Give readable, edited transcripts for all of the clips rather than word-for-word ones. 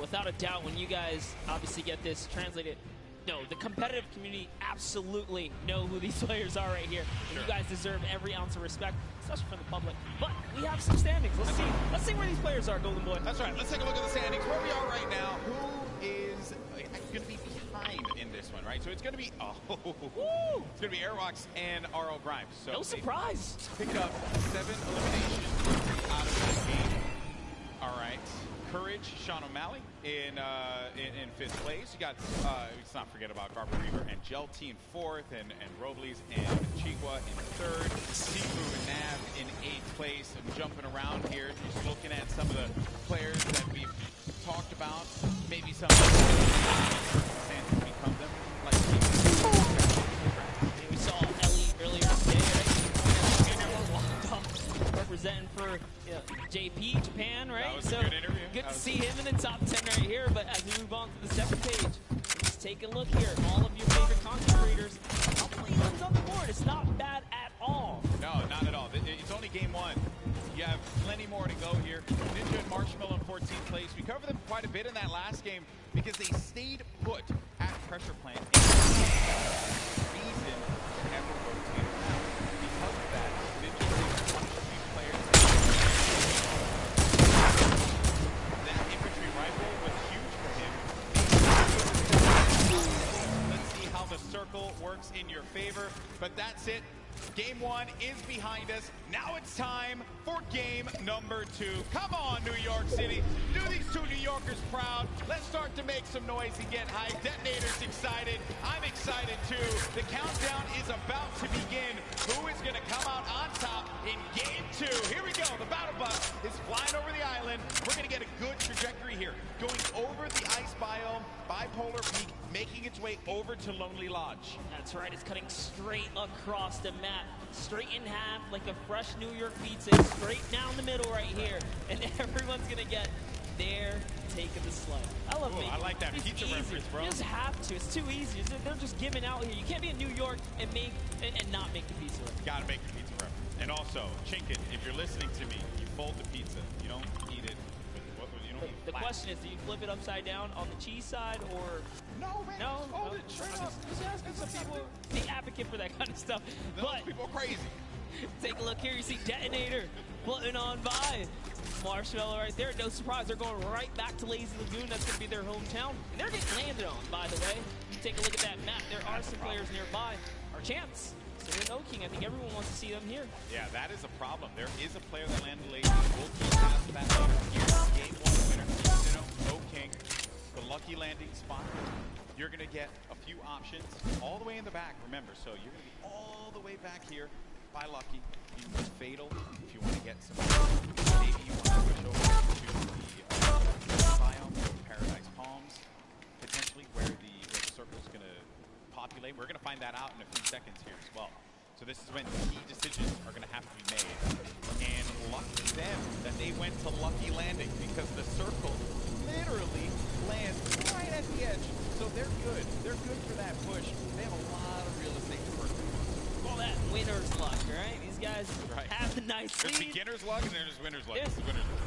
without a doubt, when you guys obviously get this translated, no, the competitive community absolutely know who these players are right here. And you guys deserve every ounce of respect, especially from the public. But we have some standings. Let's see where these players are, Golden Boy. That's right. Let's take a look at the standings. Where we are right now. Who is going to be behind in this one, right? So it's going to be it's going to be Airwalks and RL Grimes. So no surprise. Picked up 7 eliminations out of this game. All right. Courage, Sean O'Malley in 5th place. You got, let's not forget about Garber Reaver and Jelty in 4th, and Robles and Chigua in 3rd. Sifu and Nav in 8th place. And jumping around here, just looking at some of the players that we've talked about. Maybe some of the become them. Like we saw Ellie earlier today, right? Representing for JP, Japan, right? That was a good interview. Good to see him in the top 10 right here, but as we move on to the second page, let's take a look here. All of your favorite content creators, a couple of wins on the board. It's not bad at all. No, not at all. It's only game 1. You have plenty more to go here. Ninja and Marshmallow in 14th place. We covered them quite a bit in that last game because they stayed put at pressure plant. Reason to ever rotate around. Because of that, Ninja was one of the few players that infantry rifle was huge for him. Let's see how the circle works in your favor. But that's it. Game 1 is behind us. Now it's time for game number 2. Come on, New York City. Do these 2 New Yorkers proud. Let's start to make some noise and get hyped. Detonator's excited. I'm excited too. The countdown is about to begin. Who is going to come out on top in game 2? Here we go. The battle bus is flying over the island. We're going to get a good trajectory here. Going over the ice biome, Bipolar Peak, making its way over to Lonely Lodge. That's right. It's cutting straight across the map. Straight in half like a fresh New York pizza. Straight down the middle right here. And everyone's going to get their take of the slug. I love it. I like that pizza reference, bro. You just have to. It's too easy. They're just giving out here. You can't be in New York and not make the pizza reference. You gotta make the pizza reference. And also, Chinkin, if you're listening to me, you fold the pizza. You don't eat it. The question is, do you flip it upside down on the cheese side or... No, man. No, fold it straight up. Just asking some people, the advocate for that kind of stuff. Those people are crazy. Take a look here. You see Detonator putting on by Marshmallow right there. No surprise, they're going right back to Lazy Lagoon. That's going to be their hometown. And they're getting landed on, by the way. You take a look at that map. There are some players nearby. Our chance. So King, I think everyone wants to see them here. Yeah, that is a problem. There is a player that landed late. We'll keep past that later. Here's game 1 winner. King, the lucky landing spot. You're going to get a few options all the way in the back, remember. So you're going to be all the way back here by Lucky. You can use Fatal if you want to get some. Maybe you want to switch over to the biome or Paradise Palms, potentially where the circle's going to populate. We're going to find that out in a few seconds here as well. So this is when key decisions are going to have to be made. And lucky them that they went to Lucky Landing because the circle literally lands right at the edge. So they're good. They're good for that push. They have a lot of real estate to work with. All that winner's luck, right? These guys have a nice lead. There's beginner's luck and then there's winner's luck.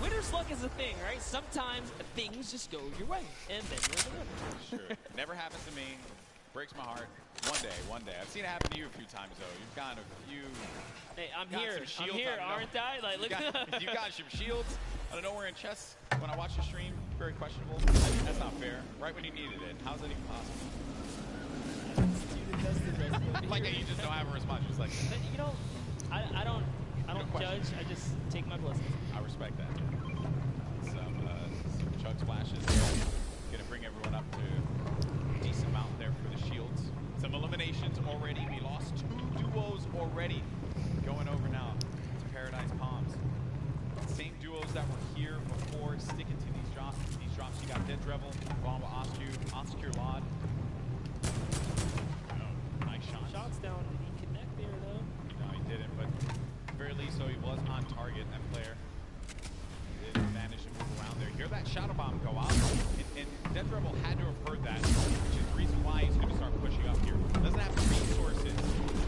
Winner's luck is a thing, right? Sometimes things just go your way, and then you're the winner. Sure. Never happened to me. Breaks my heart. One day. I've seen it happen to you a few times, though. You've gotten a few... Hey, I'm here, aren't I? Like, look you got some shields. I don't know where in chess. When I watch your stream, very questionable. That's not fair. Right when you needed it. How's that even possible? Like, you just don't have a response. Just like... You know, I don't judge. I just take my blessings. I respect that. Some chug splashes. Gonna bring everyone up to a decent amount there for the shields. Some eliminations already. We lost 2 duos already. Going over now to Paradise Palms. Same duos that were here before, sticking to these drops. You got Dead Revel, Bomba Oscure Lod. Oh, nice shot. Shots down. Did he connect there, though? No, he didn't, but at the very least, so he was on target, that player. Did manage to move around there. Hear that Shadow Bomb go out, and Dead Rebel had to have heard that, which is the reason why he's going to start pushing up here. Doesn't have the resources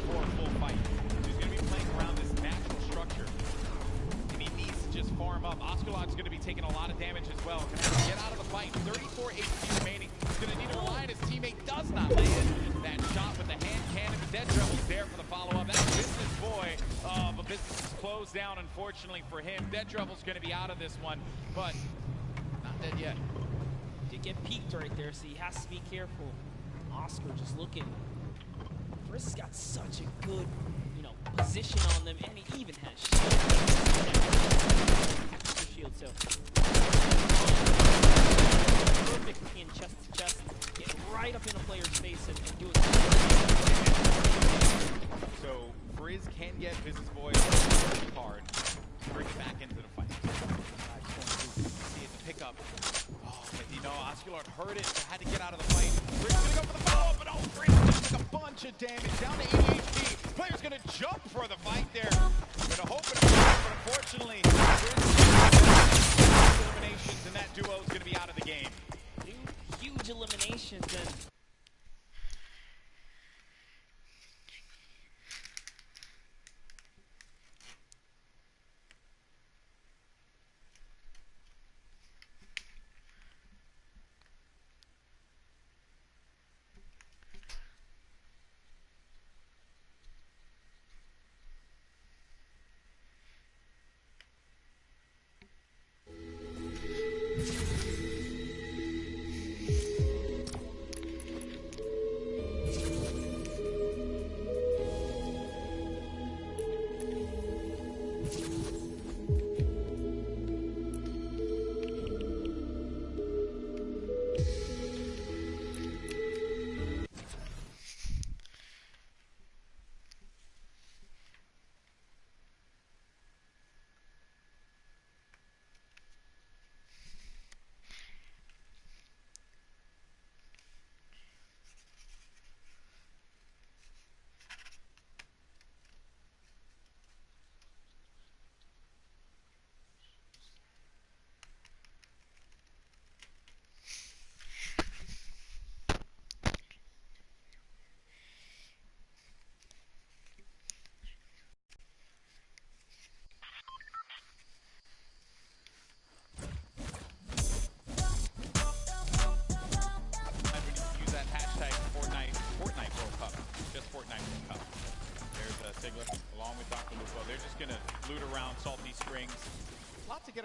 for a full fight. He's going to be playing around this natural structure, and he needs to just farm up. Oscar Lod's going to be taking a lot of damage as well. Going to have to get out of the fight. fight. 34 HP remaining. He's going to need to rely on his teammate. Does not land that shot with the hand cannon. Dead Devil's there for the follow-up. That's Business Boy. But Business is closed down, unfortunately for him. Dead Devil's going to be out of this one, but not dead yet. Did get peeked right there, so he has to be careful. Oscar just looking. Frizz has got such a good, position on them, and he even has extra shield, so perfect in chest to chest, get right up in a player's face and do it. So Frizz can get Business Boy card, bring it back into the fight. See it pick up. Oh, but Osculard heard it, so had to get out of the fight. Frizz gonna go for the follow-up, but Frizz just took a bunch of damage, down to 80 HP. Player's gonna jump for the fight there. Gonna hope it, but unfortunately, Frizz eliminations, and that duo is gonna be out of the game. Two huge eliminations, and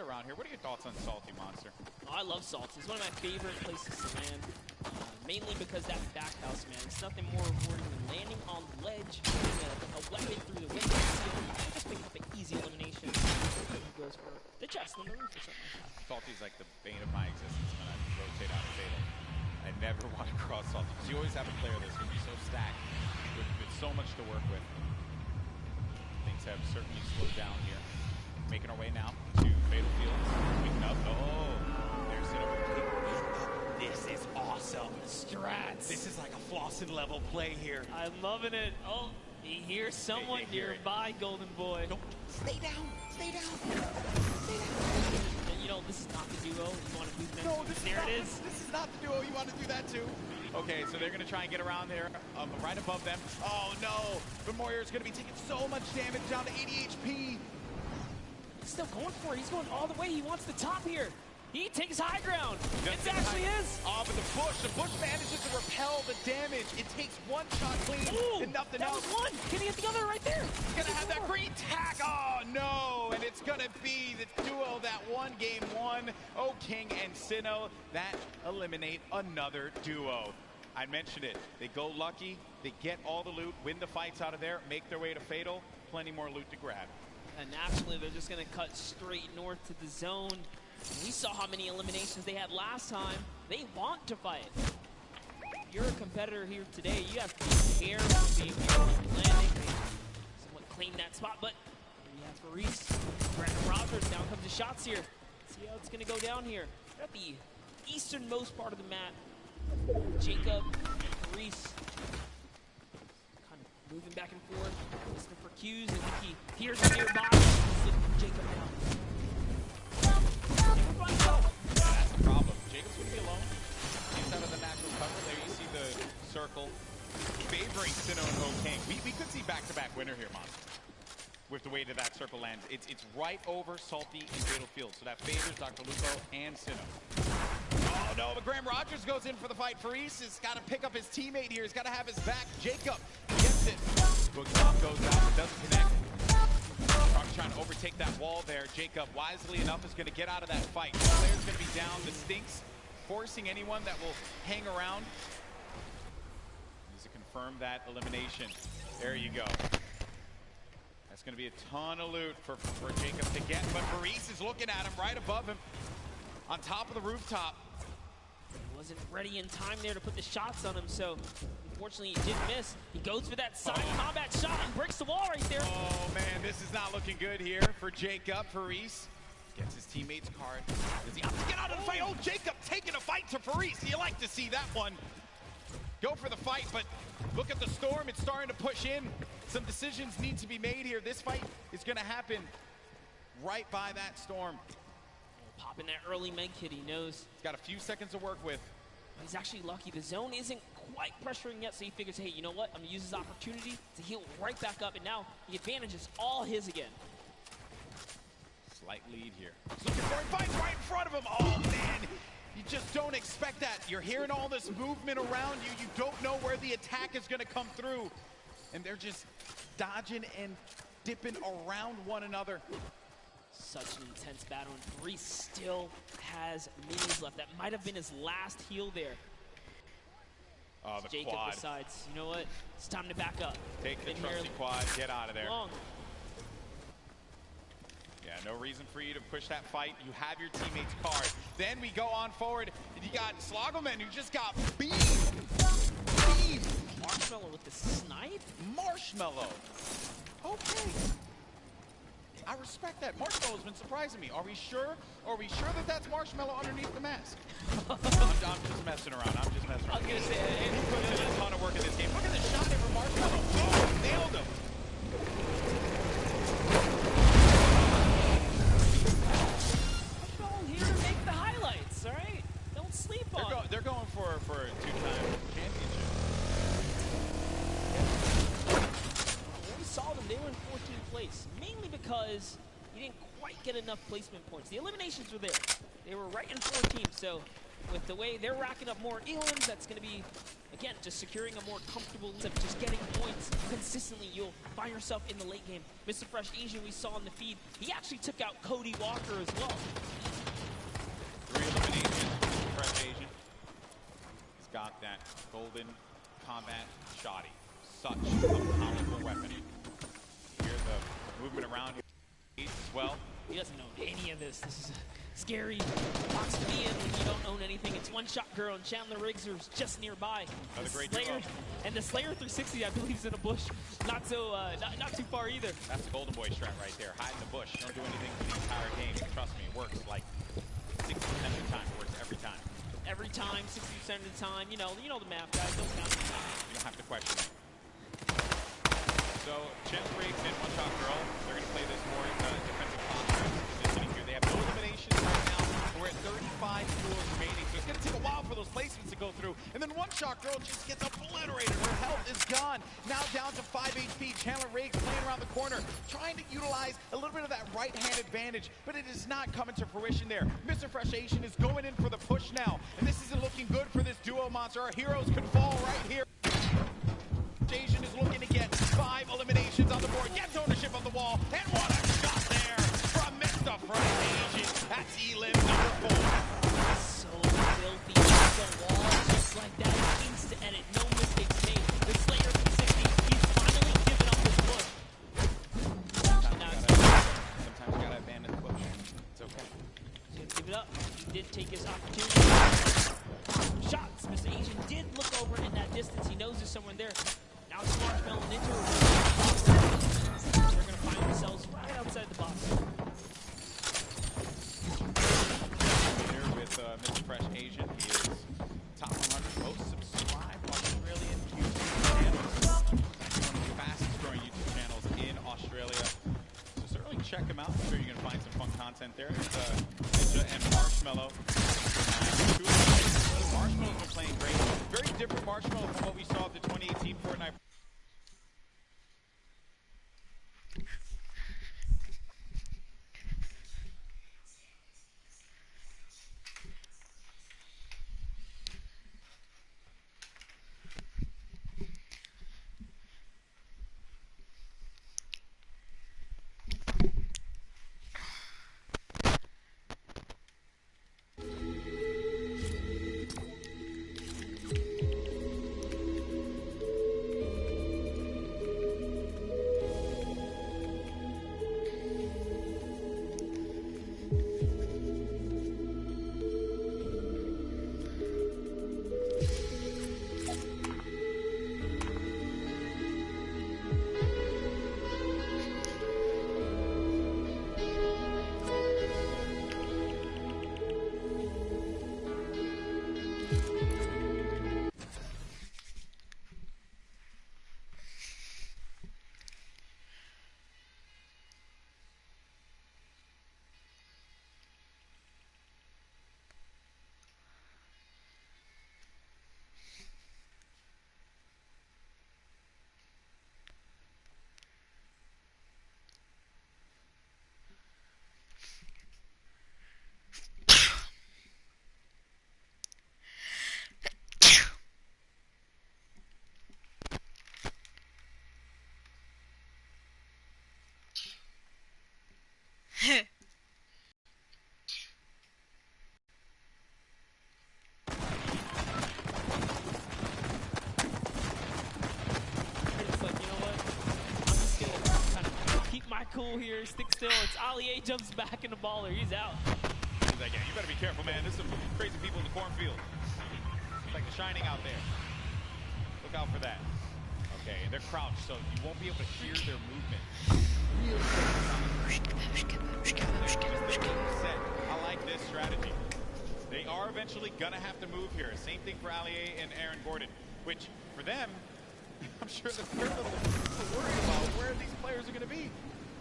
around here. What are your thoughts on Salty Monster? I love Salty. It's one of my favorite places to land, mainly because that back house, man. It's nothing more rewarding than landing on the ledge, getting a weapon through the window, and just picking up an easy elimination. He goes for the chest on the roof or something like that. Salty's like the bane of my existence when I rotate out of Fatal. I never want to cross Salty, because you always have a player that's going to be so stacked with so much to work with. Things have certainly slowed down here. Making our way now to Fatal Fields. Picking up. Oh, there's Sinnoh. This is awesome. Strats. This is like a Flossin level play here. I'm loving it. Oh, he hears someone nearby, Golden Boy. Don't stay down. Stay down. Stay down. And this is not the duo you want to do next. No, This is not the duo you want to do that too. Okay, so they're going to try and get around there, right above them. Oh no, the Moyer is going to be taking so much damage, down to 80 HP. He's still going for it. He's going all the way. He wants the top here. He takes high ground. It actually is. Oh, but the Bush manages to repel the damage. It takes one shot clean and nothing else. That was one. Can he hit the other right there? He's going to have that green tack. Oh, no. And it's going to be the duo that won game one. King and Sinnoh that eliminate another duo. I mentioned it. They go lucky. They get all the loot, win the fights out of there, make their way to Fatal. Plenty more loot to grab. And naturally, they're just going to cut straight north to the zone. We saw how many eliminations they had last time. They want to fight. If you're a competitor here today, you have to be careful being landing. Someone claim that spot, but he has for Reese. Brandon Rogers, down comes the shots here. See how it's going to go down here. They're at the easternmost part of the map. Jacob and Reese kind of moving back and forth, listening for cues, and he hears him nearby. He's looking for Jacob now. That's the problem. Jacob's going to be alone. He's out of the natural cover. There you see the circle favoring Sinnoh and King. We could see back-to-back winner here, Monster. With the way that circle lands. It's right over Salty and Fatal Field. So that favors Dr. Lupo and Sinnoh. Oh no, but Graham Rogers goes in for the fight. Faris has got to pick up his teammate here. He's got to have his back. Jacob gets it. Books off, goes out, but doesn't connect. Trying to overtake that wall there. Jacob, wisely enough, is going to get out of that fight. The player's going to be down. The Stinks forcing anyone that will hang around. Needs to confirm that elimination. There you go. That's going to be a ton of loot for Jacob to get, but Faris is looking at him right above him on top of the rooftop. He wasn't ready in time there to put the shots on him, so unfortunately he did miss. He goes for that side combat shot and breaks the wall right there. Oh man, this is not looking good here for Jacob. Faris gets his teammate's card. Does he have to get out of the fight? Oh, Jacob taking a fight to Faris. You like to see that one. Go for the fight, but look at the storm. It's starting to push in. Some decisions need to be made here. This fight is going to happen right by that storm. Popping that early med kit, he knows. He's got a few seconds to work with. He's actually lucky. The zone isn't quite pressuring yet, so he figures, hey, you know what? I'm going to use this opportunity to heal right back up, and now the advantage is all his again. Slight lead here. He's looking for him, finds right in front of him. Oh, man. You just don't expect that. You're hearing all this movement around you. You don't know where the attack is going to come through. And they're just dodging and dipping around one another. Such an intense battle, and Faris still has minis left. That might have been his last heal there. Oh, the Jacob quad. decides, you know what? It's time to back up. Take the trusty quad, get out of there. Long. Yeah, no reason for you to push that fight. You have your teammate's card. Then we go on forward. You got Slogoman, who just got beamed. Marshmello with the snipe? Marshmello. Okay. I respect that. Marshmello's been surprising me. Are we sure? Are we sure that that's Marshmello underneath the mask? I'm just messing around. I'm just messing around. I was going to say, he puts in a ton of work in this game. Look at the shot there from Marshmello. Boom! Nailed him. Marshmello here to make the highlights, all right? Don't sleep on it. They're going for a two-time championship. When we saw them, they were in 14th place, mainly because he didn't quite get enough placement points. The eliminations were there. They were right in 14th, so with the way they're racking up more elims, that's going to be, again, just securing a more comfortable, just getting points consistently. You'll find yourself in the late game. Mr. Fresh Asian, we saw in the feed, he actually took out Cody Walker as well. 3 eliminations, Mr. Fresh Asian. He's got that golden combat shoddy. Such a powerful weapon. Hear the movement around here as well. He doesn't know any of this. This is a scary box to be in when you don't own anything. It's One Shot Girl and Chandler Riggs, who's just nearby. Another great Slayer, duo. and the Slayer 360, I believe, is in a bush. Not too far either. That's the Golden Boy strat right there. Hide in the bush. Don't do anything for the entire game. Trust me, it works like 60% of the time. It works every time. Every time, 60% of the time. You know the math, guys. Don't count. You don't have to question it. So, Chandler Riggs and One Shot Girl, they're going to play this more defensive posture positioning here. They have no eliminations right now. We're at 35 duels remaining, so it's going to take a while for those placements to go through. And then One Shot Girl just gets obliterated. Her health is gone. Now down to 5 HP. Chandler Riggs playing around the corner, trying to utilize a little bit of that right-hand advantage, but it is not coming to fruition there. Mr. Fresh Asian is going in for the push now, and this isn't looking good for this duo monster. Our heroes could fall right here. Asian is looking to get 5 eliminations on the board, gets ownership of the wall, and what a shot there from Mr. Fresh Asian. That's elim number 4. So filthy. The wall just like that. Insta edit. No mistakes made. The Slayer 360. He's finally given up his push. Sometimes you gotta abandon the push. It's okay. He's gonna give it up. He did take his opportunity. Shots. Mr. Asian did look over in that distance. He knows there's someone there. Now it's Marshmello and Ninja. They're going to find themselves right outside the box. Here with Mr. Fresh Asian. He is top 100 most subscribed Australian YouTube channels. One of the fastest growing YouTube channels in Australia. So certainly check him out. I'm sure you can find some fun content there. There's Ninja and Marshmello. Marshmellow's been playing great. Very different Marshmello from what we saw at the 2018 Fortnite. cool here. Stick still. It's Ali A jumps back in the baller. He's out. He's like, yeah, you better be careful, man. There's some crazy people in the cornfield. It's like The Shining out there. Look out for that. Okay, and they're crouched, so you won't be able to hear their movement. I like this strategy. They are eventually gonna have to move here. Same thing for Ali A and Aaron Gordon, which for them, I'm sure that they're a little worried about where these players are gonna be.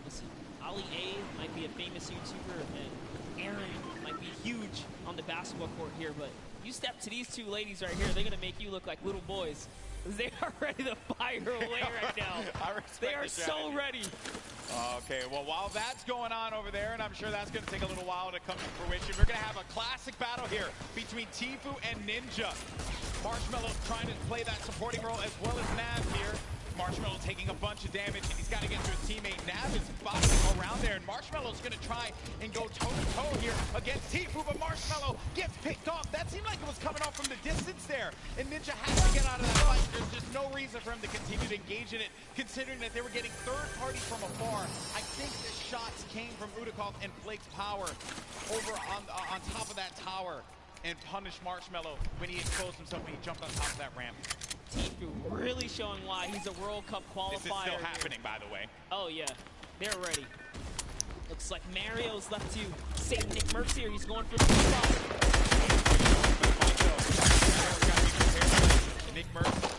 Listen, Ali A might be a famous YouTuber, and Aaron might be huge on the basketball court here, but you step to these two ladies right here, they're gonna make you look like little boys. They are ready to fire away right now. They are so ready. Okay, well, while that's going on over there, and I'm sure that's going to take a little while to come to fruition, we're going to have a classic battle here between Tfue and Ninja. Marshmello trying to play that supporting role as well as Nav here. Marshmello taking a bunch of damage, and he's got to get to his teammate. Nav is boxing around there, and Marshmello's going to try and go toe-to-toe here against Tfue, but Marshmello gets picked off. That seemed like it was coming off from the distance there, and Ninja has to get out of that fight. There's just no reason for him to continue to engage in it, considering that they were getting third parties from afar. I think the shots came from Udakov and Flake's power over on top of that tower and punished Marshmello when he exposed himself when he jumped on top of that ramp. Tfue really showing why he's a World Cup qualifier. This is still happening, by the way. Oh, yeah. They're ready. Looks like Mario's left to save Nick Mercs here. He's going for the spot. Nick Mercs.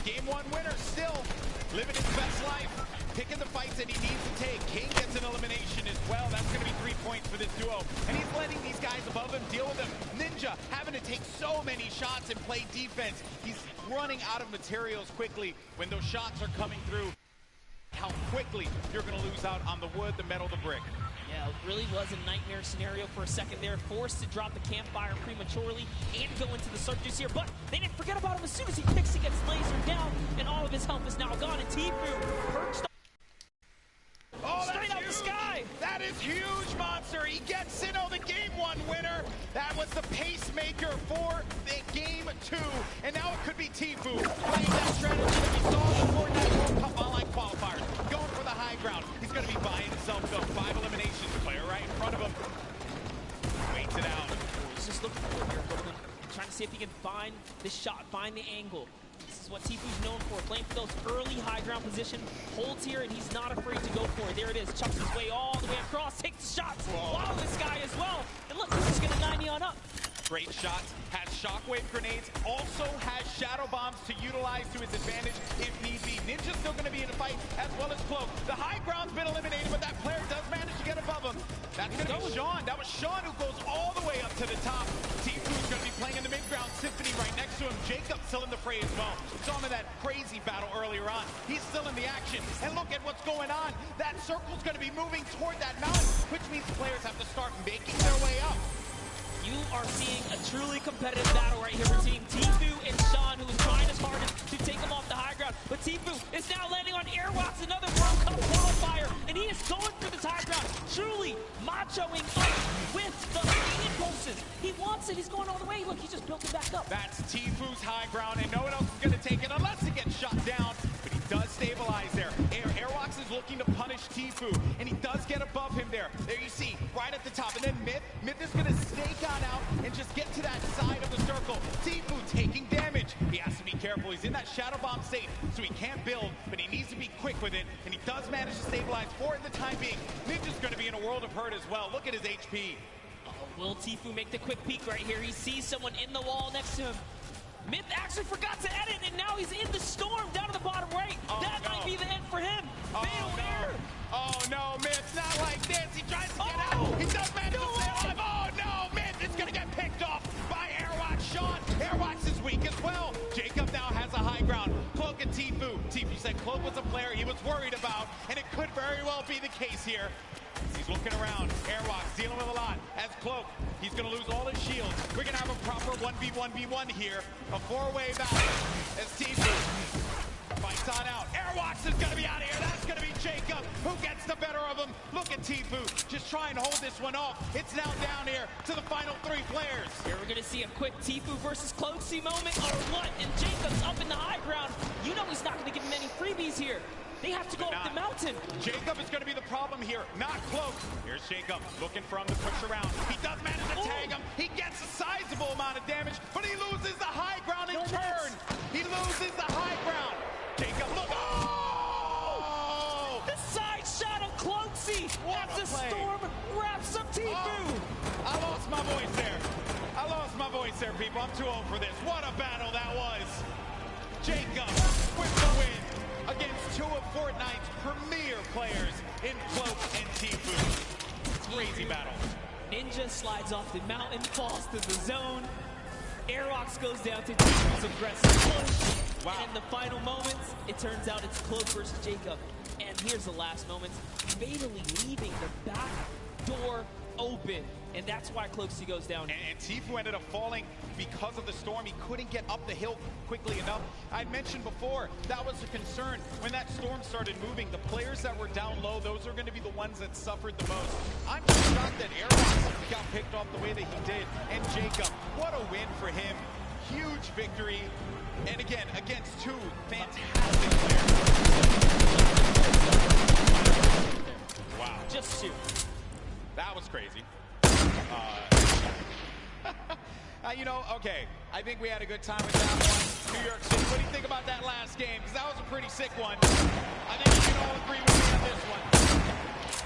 Game one winner, still living his best life, picking the fights that he needs to take. King gets an elimination as well. That's going to be 3 points for this duo. And he's letting these guys above him deal with him. Ninja having to take so many shots and play defense. He's running out of materials quickly when those shots are coming through. How quickly you're going to lose out on the wood, the metal, the brick. Yeah, it really was a nightmare scenario for a second there. Forced to drop the campfire prematurely and go into the surges here. But they didn't forget about him as soon as he picks, he gets lasered down, and all of his health is now gone. And Tfue perched straight out the sky. That is huge, Monster. He gets Sinnoh, the Game 1 winner. That was the pacemaker for the Game 2. And now it could be Tfue playing that strategy that we saw in the Fortnite World Cup online qualifiers. Going for the high ground. He's going to be by himself, though. 5 eliminations. Player right in front of him. Waits it out. He's just looking for it here, Golden. Trying to see if he can find this shot, find the angle. This is what Tfue's known for, playing for those early high ground position. Holds here, and he's not afraid to go for it. There it is, chucks his way all the way across, takes the shots. Wow, this guy as well. And look, this is going to 90 on up. Great shots, has shockwave grenades, also has shadow bombs to utilize to his advantage if need be. Ninja's still going to be in the fight, as well as Cloak. The high ground's been eliminated, but that player does manage to get above him. That's going to be Sean. That was Sean who goes all the way up to the top. Tfue's going to be playing in the mid-ground. Symphony right next to him. Jacob still in the fray as well. Saw him in that crazy battle earlier on. He's still in the action. And look at what's going on. That circle's going to be moving toward that mountain, which means players have to start making their way up. You are seeing a truly competitive battle right here between Tfue and Sean, who is trying his hardest to take him off the high ground. But Tfue is now landing on Airwalks, another World Cup qualifier, and he is going for this high ground, truly machoing up with the impulses. He wants it. He's going all the way. Look, he just built it back up. That's Tfue's high ground, and no one else is going to take it unless it gets shot down. But he does stabilize there. Airwalks is looking to punish Tfue, and he does get above him there. There you see, right at the top. And then Myth is going to snake on out and just get to that side of the circle. Tfue taking damage. He has to be careful. He's in that shadow bomb state, so he can't build, but he needs to be quick with it, and he does manage to stabilize for it in the time being. Ninja's going to be in a world of hurt as well. Look at his HP. Will Tfue make the quick peek right here? He sees someone in the wall next to him. Myth actually forgot to edit, and now he's in the storm down to the bottom right. That might be the end for him. Fatal error. Oh no, Myth, not like this. He tries to get out. He does manage to stay alive. Oh no, Myth is going to get picked off by Airwalks. Sean, Airwalks is weak as well. Jacob now has a high ground. Cloak and Tfue. Tfue said Cloak was a player he was worried about, and it could very well be the case here. He's looking around. Airwalks dealing with a lot. As Cloak, he's going to lose all his shields. We're going to have a proper 1v1v1 here. A 4-way battle. As Tfue fights on out. Airwalks is going to be out of here. That's going to be Jacob who gets the better of him. Look at Tfue just trying to hold this one off. It's now down here to the final 3 players. Here we're going to see a quick Tfue versus Cloaksy moment or what? And Jacob's up in the high ground. You know he's not going to give him any freebies here. They have to go up the mountain. Jacob is going to be the problem here, not Cloak. Here's Jacob looking for him to push around. He does manage to tag him. He gets a sizable amount of damage, but he loses the high ground in turn. He loses the high ground. Jacob, look. Oh! The side shot of Cloaksy as the storm wraps up Tfue. Oh, I lost my voice there. I lost my voice there, people. I'm too old for this. What a battle that was. Jacob with the win against 2 of Fortnite's premier players in Cloak and Tfue. Crazy battle. Ninja slides off the mountain, falls to the zone. Airwalks goes down to Tfue's aggressive push. Wow. And in the final moments, it turns out it's Cloak versus Jacob. And here's the last moments, fatally leaving the back door open. And that's why Cloaksy goes down. And Tfue ended up falling because of the storm. He couldn't get up the hill quickly enough. I'd mentioned before, that was a concern. When that storm started moving, the players that were down low, those are going to be the ones that suffered the most. I'm just shocked that Airwalks got picked off the way that he did. And Jacob, what a win for him. Huge victory. And again, against 2 fantastic players. Wow. Just 2. That was crazy. You know, okay, I think we had a good time with that one. New York City, what do you think about that last game? Because that was a pretty sick one. I think we can all agree with me on this one.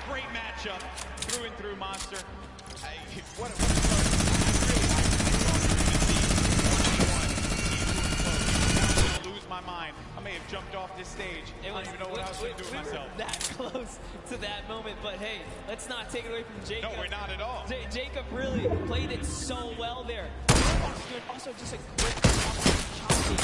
Great matchup, through and through, Monster. What a lose my mind. I may have jumped off this stage. I don't even know what I was going to do with myself. That close to that moment, but hey, let's not take it away from Jacob. No, we're not at all. Jacob really played it so well there. Also, just a great job chopping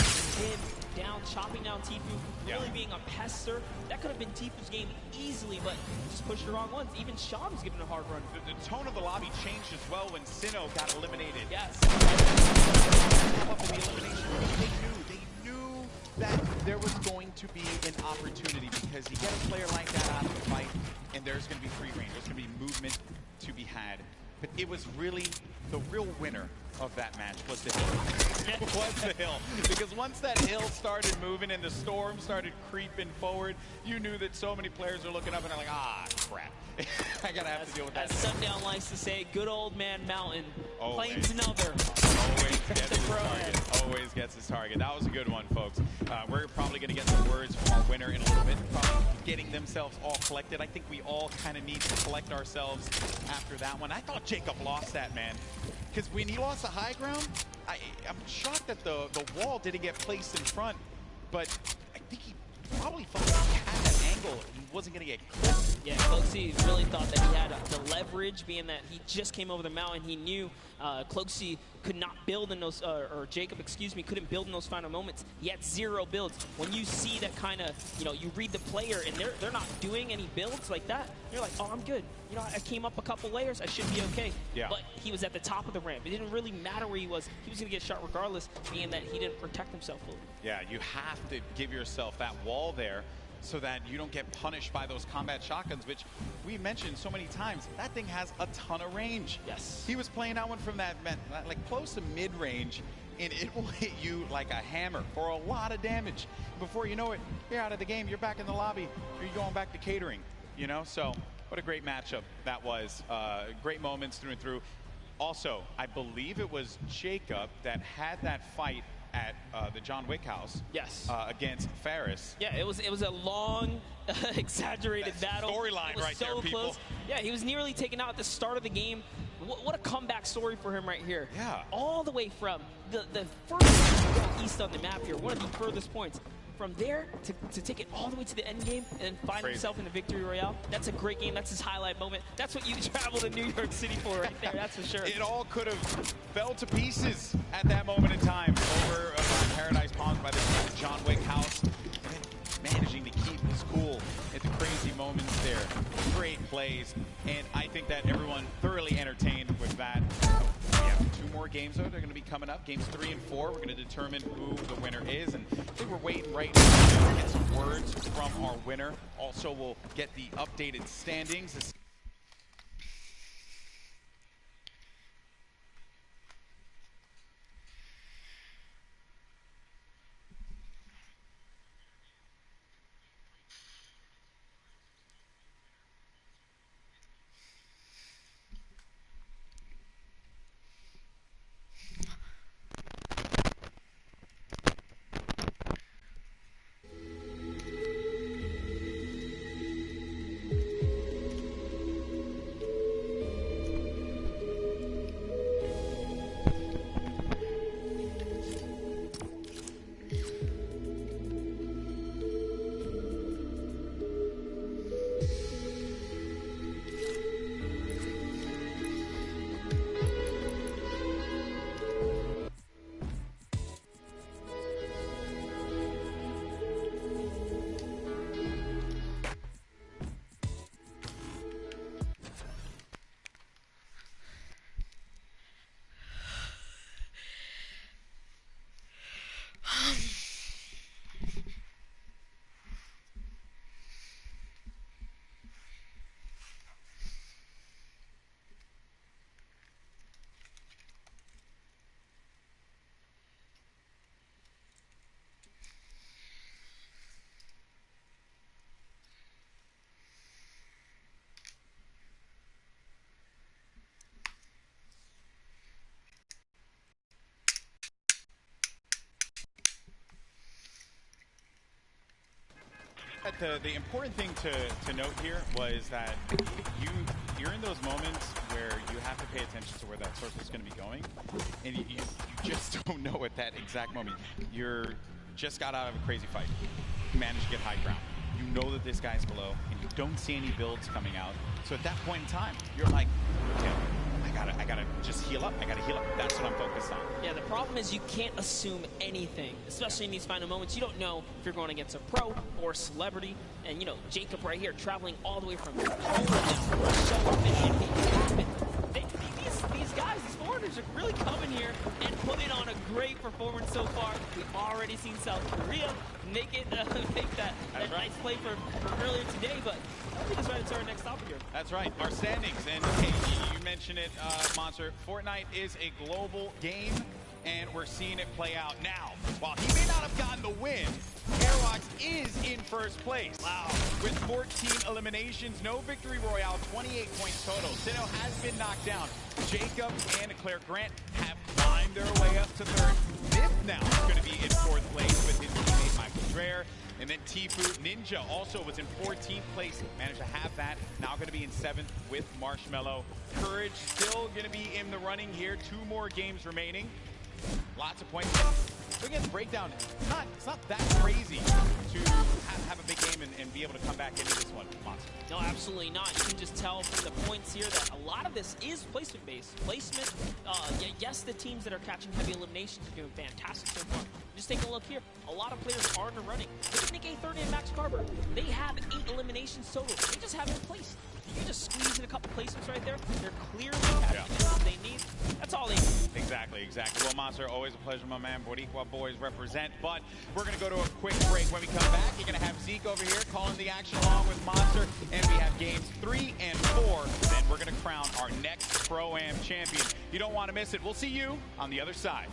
him down, chopping down Tfue, really being a pester. That could have been Tfue's game easily, but just pushed the wrong ones. Even Sean was giving a hard run. The tone of the lobby changed as well when Sinnoh got eliminated. Yes. Up in the elimination, they knew that there was going to be an opportunity because you get a player like that out of the fight, and there's going to be free range. There's going to be movement to be had. But it was really the real winner of that match was the hill. Was the hill. Because once that hill started moving and the storm started creeping forward, you knew that so many players are looking up and they're like, ah, crap. I gotta have to deal with that. As Sundown likes to say, good old man Mountain Always. claims another. Always gets his target. Always gets his target. That was a good one, folks. We're probably going to get some words from our winner in a little bit. Probably getting themselves all collected. I think we all kind of need to collect ourselves after that one. I thought Jacob lost that, man. Because when he lost the high ground, I'm shocked that the wall didn't get placed in front. But I think he probably thought he had that angle. He wasn't going to get clipped. Yeah, Cloakzy really thought that he had the leverage, being that he just came over the mountain. He knew Cloakzy could not build in those, or Jacob, excuse me, couldn't build in those final moments. He had 0 builds. When you see that kind of, you read the player and they're not doing any builds like that, you're like, oh, I'm good. I came up a couple layers, I should be okay. Yeah. But he was at the top of the ramp. It didn't really matter where he was. He was going to get shot regardless, being that he didn't protect himself fully. Yeah, you have to give yourself that wall there so that you don't get punished by those combat shotguns, which we mentioned so many times. That thing has a ton of range. Yes. He was playing that one from that, like close to mid-range, and it will hit you like a hammer for a lot of damage. Before you know it, you're out of the game, you're back in the lobby, you're going back to catering, So, what a great matchup that was. Great moments through and through. Also, I believe it was Jacob that had that fight at the John Wick house. Yes. Against Ferris. Yeah, it was a long, exaggerated battle. Storyline right there, people. Close. Yeah, he was nearly taken out at the start of the game. What a comeback story for him right here. Yeah. All the way from the furthest east on the map here, one of the furthest points. From there to take it all the way to the end game and find himself in the victory royale. That's a great game. That's his highlight moment. That's what you travel to New York City for right there. That's for sure. It all could have fell to pieces at that moment in time over Paradise Palms by the John Wick house. And then managing to keep his cool at the crazy moments there. Great plays. And I think that everyone thoroughly entertained with that. We have 2 more games, though. They're going to be coming up. Games 3 and 4. We're going to determine who the winner is. And I think we're waiting right now to get some words from our winner. Also, we'll get the updated standings. The important thing to note here was that you're in those moments where you have to pay attention to where that circle is going to be going, and you just don't know at that exact moment. You're just got out of a crazy fight. You managed to get high ground. You know that this guy's below, and you don't see any builds coming out. So at that point in time, you're like, okay, I I gotta just heal up. I gotta heal up. That's what I'm focused on. Yeah, the problem is you can't assume anything, especially in these final moments. You don't know if you're going against a pro or a celebrity. And, you know, Jacob right here traveling all the way from home now. So these guys, these foreigners are really coming here and putting on a great performance so far. We've already seen South Korea make that nice play from earlier today, but I think it's right into our next topic here. That's right, our standings. And hey, you mentioned it, Monster. Fortnite is a global game, and we're seeing it play out now. While he may not have gotten the win, Airwalks is in first place. Wow. With 14 eliminations, no victory royale, 28 points total. Sinnoh has been knocked down. Jacob and Claire Grant have climbed their way up to third. Myth now is going to be in fourth place with his teammate Michael Dreher. And then Tfue Ninja also was in 14th place, managed to have that. Now going to be in 7th with Marshmello. Courage still going to be in the running here. 2 more games remaining. Lots of points. Looking at the breakdown, it's not that crazy to have a big game and be able to come back into this one, Monster. No, absolutely not. You can just tell from the points here that a lot of this is placement-based. Placement, yes, the teams that are catching heavy eliminations are doing fantastic so far. Just take a look here. A lot of players are in the running. Look at Nick A30 and Max Carver. They have 8 eliminations total. They just haven't placed. You just squeeze in a couple placements right there. They're clearly catching what they need. That's all they need. Exactly. Well, Monster, always a pleasure, my man. Boricua boys represent. But we're going to go to a quick break. When we come back, you're going to have Zeke over here calling the action along with Monster. And we have games 3 and 4. Then we're going to crown our next Pro-Am champion. You don't want to miss it. We'll see you on the other side.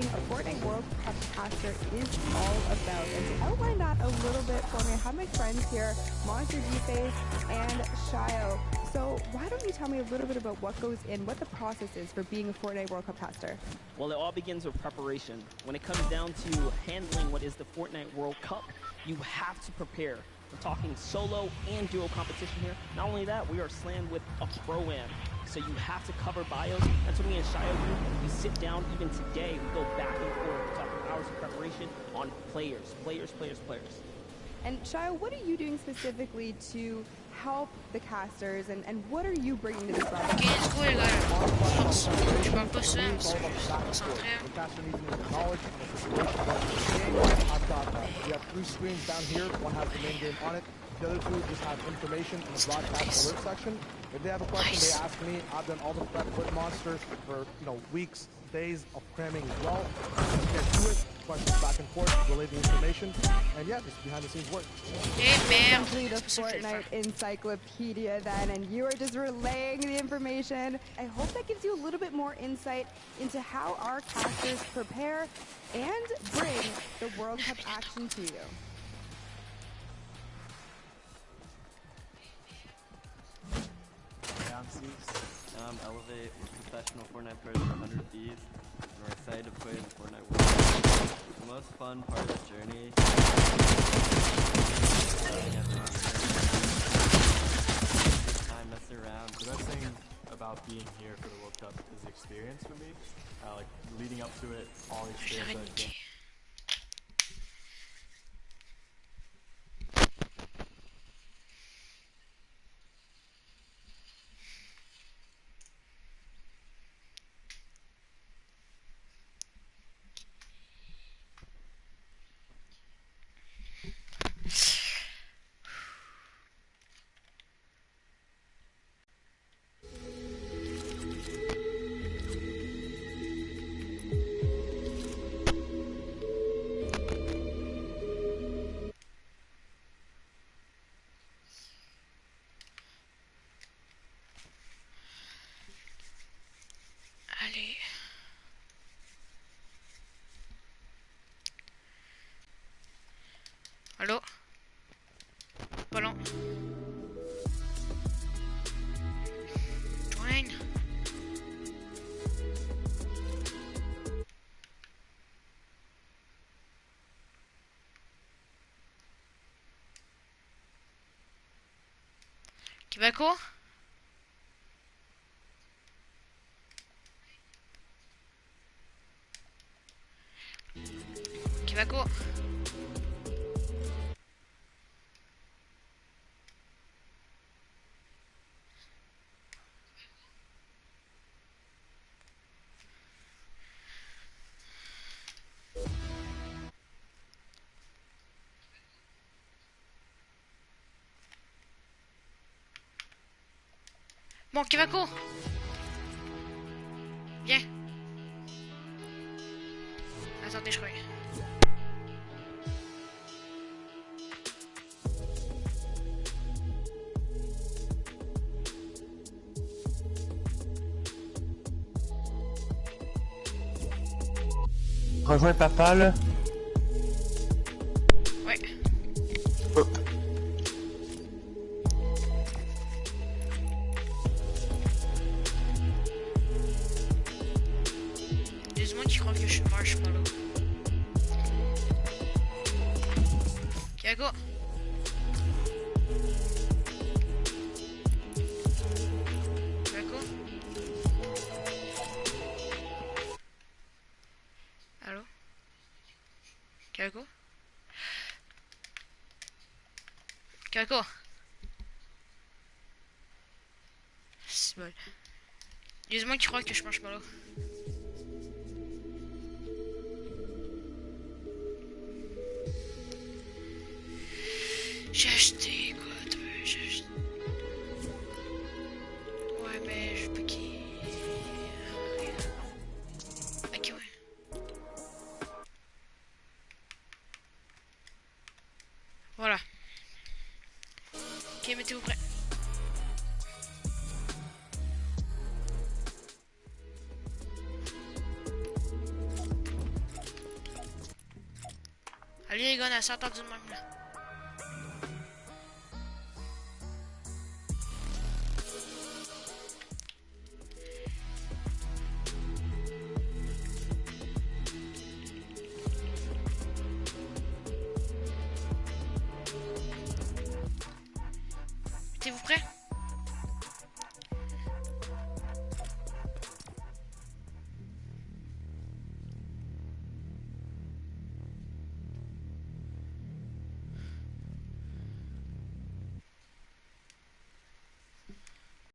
A Fortnite World Cup caster is all about. And to outline that a little bit for me, I have my friends here, Monster G-Face and Shio. So why don't you tell me a little bit about what goes in, what the process is for being a Fortnite World Cup caster? Well, it all begins with preparation. When it comes down to handling what is the Fortnite World Cup, you have to prepare. We're talking solo and duo competition here. Not only that, we are slammed with a Pro-Am. So you have to cover bios. That's what me and Shio do. We sit down even today. We go back and forth. We're talking hours of preparation on players. And Shio, what are you doing specifically to help the casters, and what are you bringing to this project? Ok, let's go les gars. Je parle pas ça, parce que je suis concentré. We have 3 screens down here. One has the main game on it. The other 2 just have information in the broadcast alert section. If they have a question, they ask me. I've done all the prep with Monsters for weeks days of cramming as well. Let's get to it. Questions back and forth, relay the information, and yeah, just behind the scenes work. Eh merde. Simply the C'est pas ça que je voulais Fortnite faire. encyclopedia then, and you are just relaying the information. I hope that gives you a little bit more insight into how our casters prepare and bring the World Cup action to you. Down Seeks. Elevate, professional Fortnite players for 100 Thieves. We're excited to play in the Fortnite World Cup. The most fun part of the journey is time messing around. The best thing about being here for the World Cup is the experience for me. Like leading up to it, all the Je l'aurais experience I've gained. niqué. Allez. Allô? Ballon. Join. Québecois? Québecois? Bon, Québecois? Viens. Attendez, je reviens. Rejoins papa là. Ouais. Hop. Il y a des gens qui croient que je suis marshmallow. Kiago. Kiago. Allô? Kiago? Kiago? C'est bon. Il y a des gens qui croient que je suis marshmallow. J'ai acheté quoi? J'ai acheté. Ouais, mais je peux qui. Ok, ouais. Voilà. Ok, mettez-vous prêts. Allez les gars, on a 100 ans du même là. Êtes-vous prêts?